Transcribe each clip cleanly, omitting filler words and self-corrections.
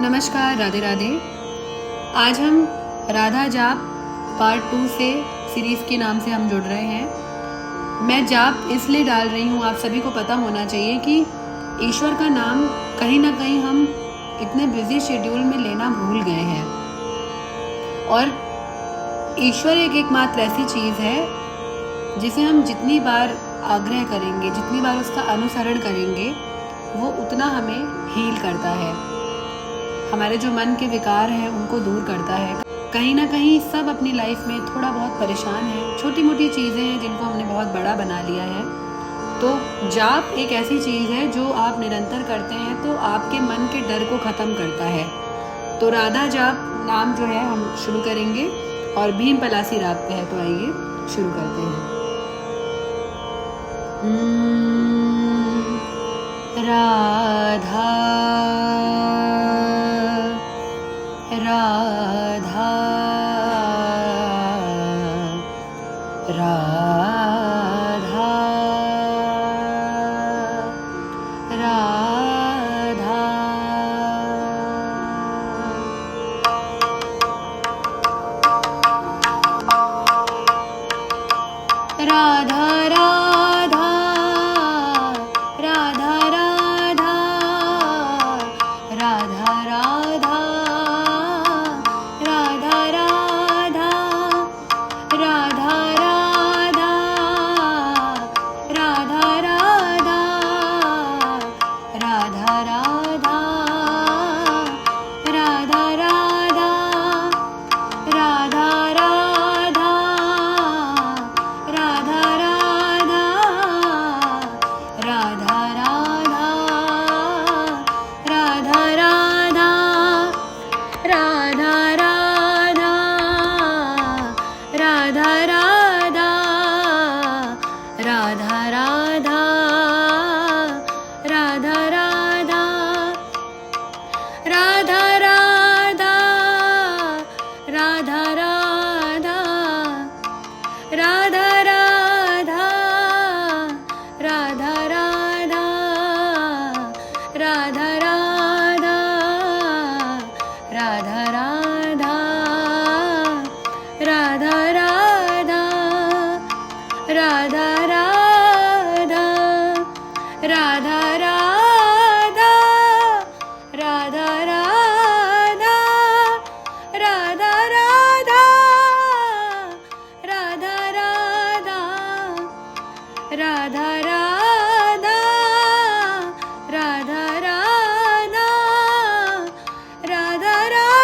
नमस्कार, राधे राधे। आज हम राधा जाप पार्ट 2 से सीरीज़ के नाम से हम जुड़ रहे हैं। मैं जाप इसलिए डाल रही हूँ, आप सभी को पता होना चाहिए कि ईश्वर का नाम कहीं ना कहीं हम इतने बिजी शेड्यूल में लेना भूल गए हैं। और ईश्वर एकमात्र ऐसी चीज़ है जिसे हम जितनी बार आग्रह करेंगे, जितनी बार उसका अनुसरण करेंगे, वो उतना हमें हील करता है, हमारे जो मन के विकार हैं उनको दूर करता है। कहीं ना कहीं सब अपनी लाइफ में थोड़ा बहुत परेशान हैं, छोटी मोटी चीज़ें हैं जिनको हमने बहुत बड़ा बना लिया है। तो जाप एक ऐसी चीज़ है जो आप निरंतर करते हैं तो आपके मन के डर को ख़त्म करता है। तो राधा जाप नाम जो है हम शुरू करेंगे और भीम पलासी राग पे है, तो आइए शुरू करते हैं। राधा राधा राधा राधा राधा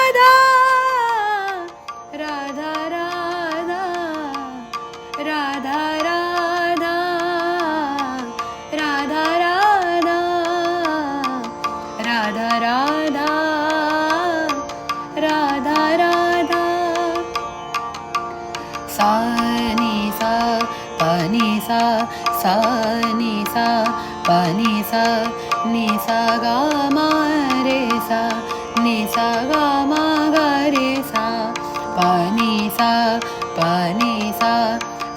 राधा राधा राधा राधा राधा सा नि सा प नि सा सा नि सा प नि सा नि सा गा मा रे सा नि सा गा मा गा रे सा प नि सा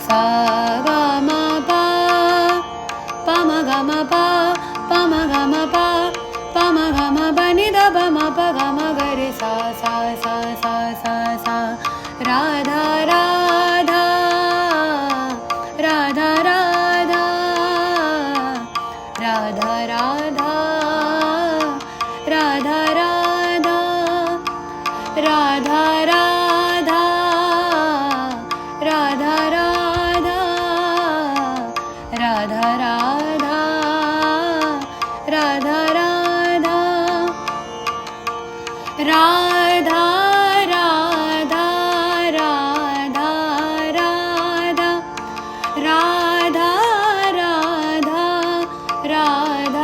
सा गा मा पा प म गा म पा प म गा म पा प म गा म प नि द प म प गा म ग रे सा सा सा सा सा सा राधा राधा राधा राधा राधा राधा राधा राधा राधा राधा राधा राधा राधा राधा राधा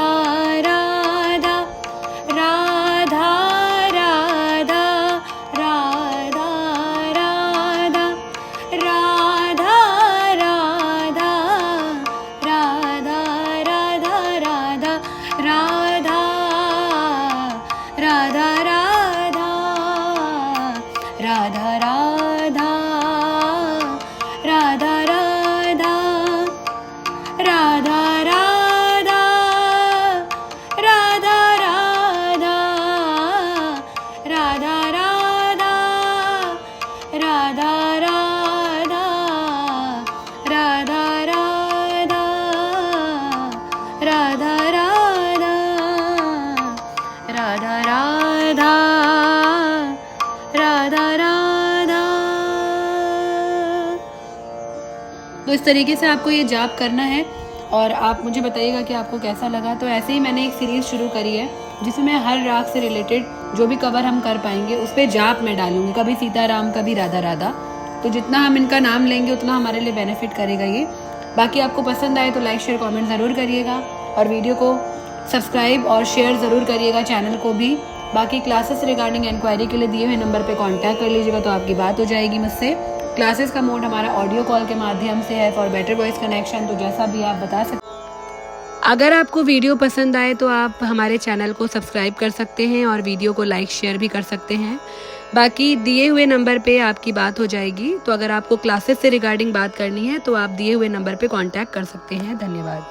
राधा राधा राधा राधा इस तरीके से आपको ये जाप करना है और आप मुझे बताइएगा कि आपको कैसा लगा। तो ऐसे ही मैंने एक सीरीज़ शुरू करी है जिसमें मैं हर राग से रिलेटेड जो भी कवर हम कर पाएंगे उस पर जाप मैं डालूंगी, कभी सीताराम कभी राधा राधा। तो जितना हम इनका नाम लेंगे उतना हमारे लिए बेनिफिट करेगा ये। बाकी आपको पसंद आए तो लाइक शेयर कमेंट ज़रूर करिएगा और वीडियो को सब्सक्राइब और शेयर ज़रूर करिएगा चैनल को भी। बाकी क्लासेस रिगार्डिंग इंक्वायरी के लिए दिए हुए नंबर पे कांटेक्ट कर लीजिएगा तो आपकी बात हो जाएगी मुझसे। क्लासेस का मोड हमारा ऑडियो कॉल के माध्यम से है फॉर बेटर वॉइस कनेक्शन, तो जैसा भी आप बता सकते। अगर आपको वीडियो पसंद आए तो आप हमारे चैनल को सब्सक्राइब कर सकते हैं और वीडियो को लाइक शेयर भी कर सकते हैं। बाकी दिए हुए नंबर पे आपकी बात हो जाएगी। तो अगर आपको क्लासेस से रिगार्डिंग बात करनी है तो आप दिए हुए नंबर पे कांटेक्ट कर सकते हैं। धन्यवाद।